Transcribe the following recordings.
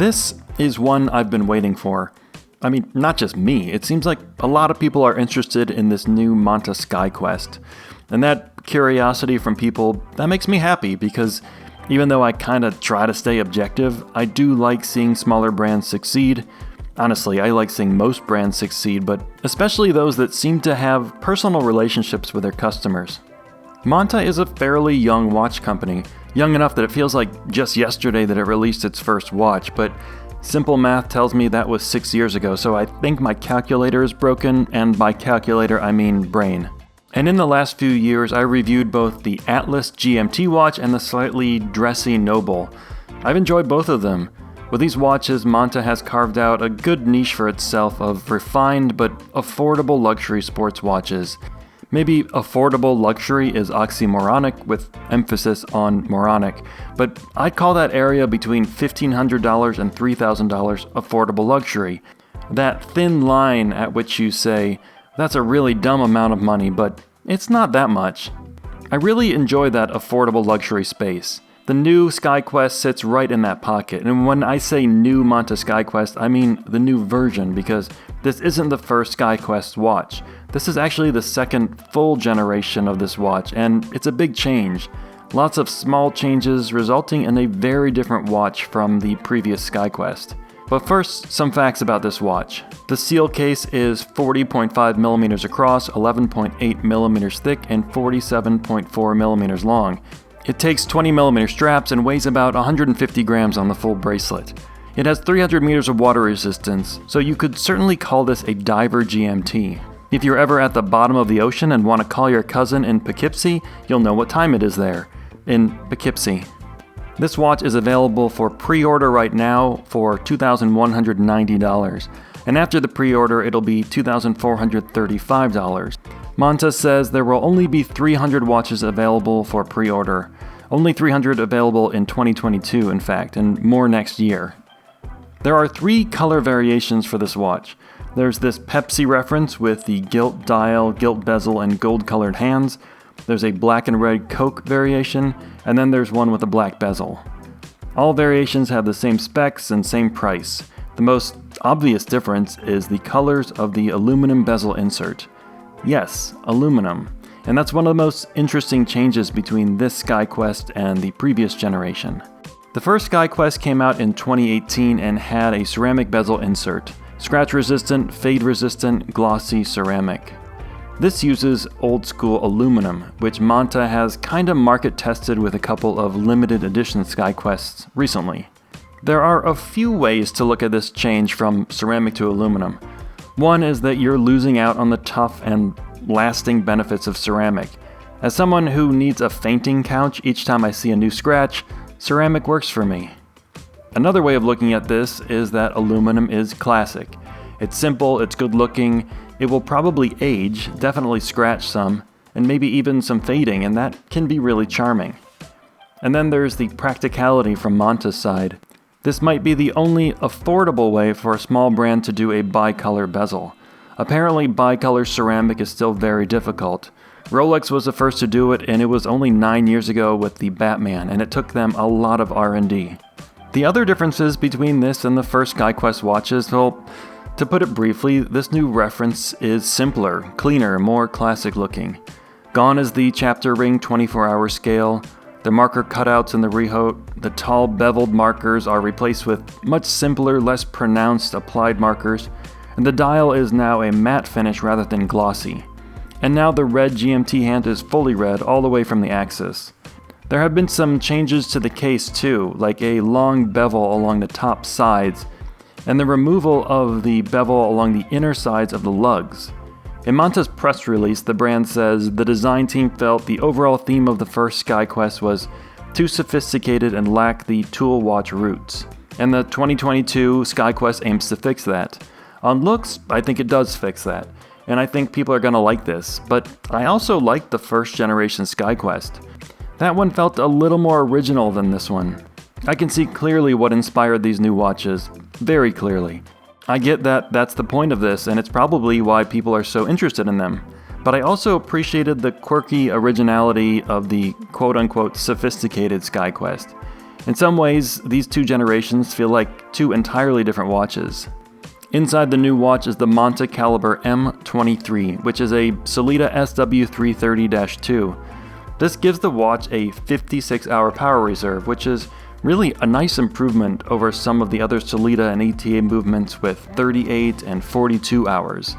This is one I've been waiting for. I mean, not just me. It seems like a lot of people are interested in this new Monta Skyquest. And that curiosity from people, that makes me happy because even though I kind of try to stay objective, I do like seeing smaller brands succeed. Honestly, I like seeing most brands succeed, but especially those that seem to have personal relationships with their customers. Monta is a fairly young watch company, young enough that it feels like just yesterday that it released its first watch, but simple math tells me that was 6 years ago, so I think my calculator is broken, and by calculator I mean brain. And in the last few years, I reviewed both the Atlas GMT watch and the slightly dressy Noble. I've enjoyed both of them. With these watches, Monta has carved out a good niche for itself of refined but affordable luxury sports watches. Maybe affordable luxury is oxymoronic with emphasis on moronic, but I'd call that area between $1,500 and $3,000 affordable luxury. That thin line at which you say, that's a really dumb amount of money, but it's not that much. I really enjoy that affordable luxury space. The new Skyquest sits right in that pocket, and when I say new Monta Skyquest, I mean the new version, because this isn't the first Skyquest watch. This is actually the second full generation of this watch, and it's a big change. Lots of small changes resulting in a very different watch from the previous Skyquest. But first, some facts about this watch. The seal case is 40.5mm across, 11.8mm thick, and 47.4mm long. It takes 20mm straps and weighs about 150 grams on the full bracelet. It has 300 meters of water resistance, so you could certainly call this a diver GMT. If you're ever at the bottom of the ocean and want to call your cousin in Poughkeepsie, you'll know what time it is there, in Poughkeepsie. This watch is available for pre-order right now for $2,190, and after the pre-order it'll be $2,435. Monta says there will only be 300 watches available for pre-order. Only 300 available in 2022, in fact, and more next year. There are 3 color variations for this watch. There's this Pepsi reference with the gilt dial, gilt bezel, and gold-colored hands. There's a black and red Coke variation, and then there's one with a black bezel. All variations have the same specs and same price. The most obvious difference is the colors of the aluminum bezel insert. Yes, aluminum. And that's one of the most interesting changes between this Skyquest and the previous generation. The first Skyquest came out in 2018 and had a ceramic bezel insert. Scratch-resistant, fade-resistant, glossy ceramic. This uses old-school aluminum, which Monta has kinda market-tested with a couple of limited edition Skyquests recently. There are a few ways to look at this change from ceramic to aluminum. One is that you're losing out on the tough and lasting benefits of ceramic. As someone who needs a fainting couch each time I see a new scratch, ceramic works for me. Another way of looking at this is that aluminum is classic. It's simple, it's good looking, it will probably age, definitely scratch some, and maybe even some fading, and that can be really charming. And then there's the practicality from Monta's side. This might be the only affordable way for a small brand to do a bicolor bezel. Apparently bicolor ceramic is still very difficult. Rolex was the first to do it, and it was only 9 years ago with the Batman, and it took them a lot of R&D. The other differences between this and the first Skyquest watches, well, to put it briefly, this new reference is simpler, cleaner, more classic looking. Gone is the chapter ring 24-hour scale. The marker cutouts in the rehaut, the tall beveled markers are replaced with much simpler, less pronounced applied markers, and the dial is now a matte finish rather than glossy. And now the red GMT hand is fully red all the way from the axis. There have been some changes to the case too, like a long bevel along the top sides, and the removal of the bevel along the inner sides of the lugs. In Monta's press release, the brand says the design team felt the overall theme of the first Skyquest was too sophisticated and lacked the tool watch roots. And the 2022 Skyquest aims to fix that. On looks, I think it does fix that, and I think people are going to like this, but I also liked the first generation Skyquest. That one felt a little more original than this one. I can see clearly what inspired these new watches, very clearly. I get that that's the point of this, and it's probably why people are so interested in them. But I also appreciated the quirky originality of the quote-unquote sophisticated Skyquest. In some ways, these two generations feel like two entirely different watches. Inside the new watch is the Monta Caliber M23, which is a Sellita SW330-2. This gives the watch a 56-hour power reserve, which is really a nice improvement over some of the other Sellita and ETA movements with 38 and 42 hours.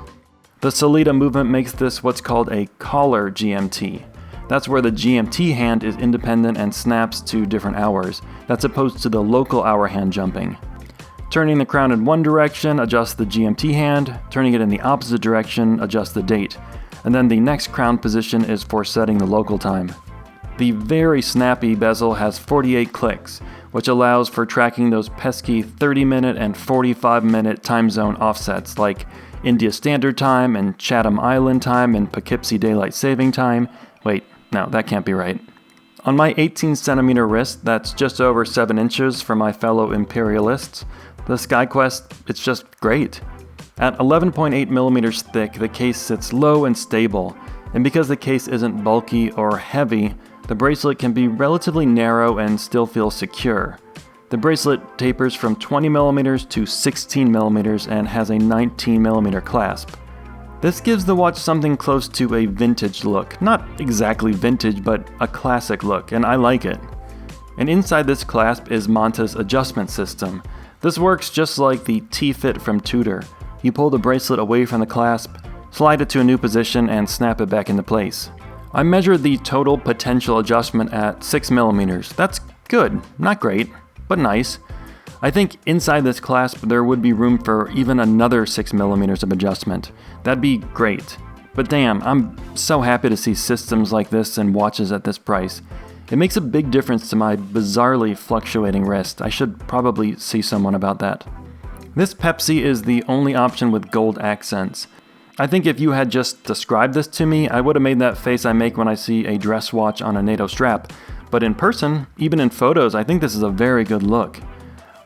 The Sellita movement makes this what's called a collar GMT. That's where the GMT hand is independent and snaps to different hours. That's opposed to the local hour hand jumping. Turning the crown in one direction adjusts the GMT hand, turning it in the opposite direction adjusts the date, and then the next crown position is for setting the local time. The very snappy bezel has 48 clicks, which allows for tracking those pesky 30-minute and 45-minute time zone offsets like India Standard Time and Chatham Island Time and Poughkeepsie Daylight Saving Time. Wait, no, that can't be right. On my 18cm wrist, that's just over 7 inches for my fellow imperialists, the Skyquest, it's just great. At 11.8mm thick, the case sits low and stable, and because the case isn't bulky or heavy, the bracelet can be relatively narrow and still feel secure. The bracelet tapers from 20mm to 16mm and has a 19mm clasp. This gives the watch something close to a vintage look. Not exactly vintage, but a classic look, and I like it. And inside this clasp is Monta's adjustment system. This works just like the T-Fit from Tudor. You pull the bracelet away from the clasp, slide it to a new position, and snap it back into place. I measured the total potential adjustment at 6mm. That's good, not great, but nice. I think inside this clasp there would be room for even another 6mm of adjustment. That'd be great. But damn, I'm so happy to see systems like this in watches at this price. It makes a big difference to my bizarrely fluctuating wrist. I should probably see someone about that. This Pepsi is the only option with gold accents. I think if you had just described this to me, I would have made that face I make when I see a dress watch on a NATO strap. But in person, even in photos, I think this is a very good look.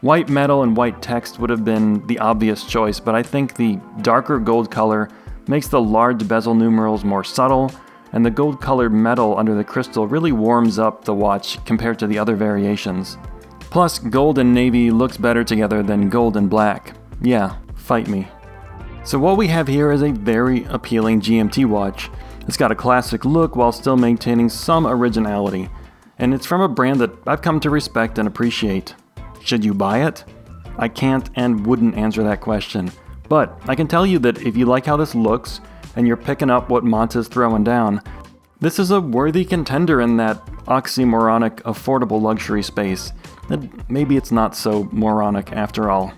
White metal and white text would have been the obvious choice, but I think the darker gold color makes the large bezel numerals more subtle, and the gold-colored metal under the crystal really warms up the watch compared to the other variations. Plus, gold and navy looks better together than gold and black. Yeah, fight me. So what we have here is a very appealing GMT watch. It's got a classic look while still maintaining some originality, and it's from a brand that I've come to respect and appreciate. Should you buy it? I can't and wouldn't answer that question, but I can tell you that if you like how this looks, and you're picking up what Monta's throwing down, this is a worthy contender in that oxymoronic affordable luxury space. And maybe it's not so moronic after all.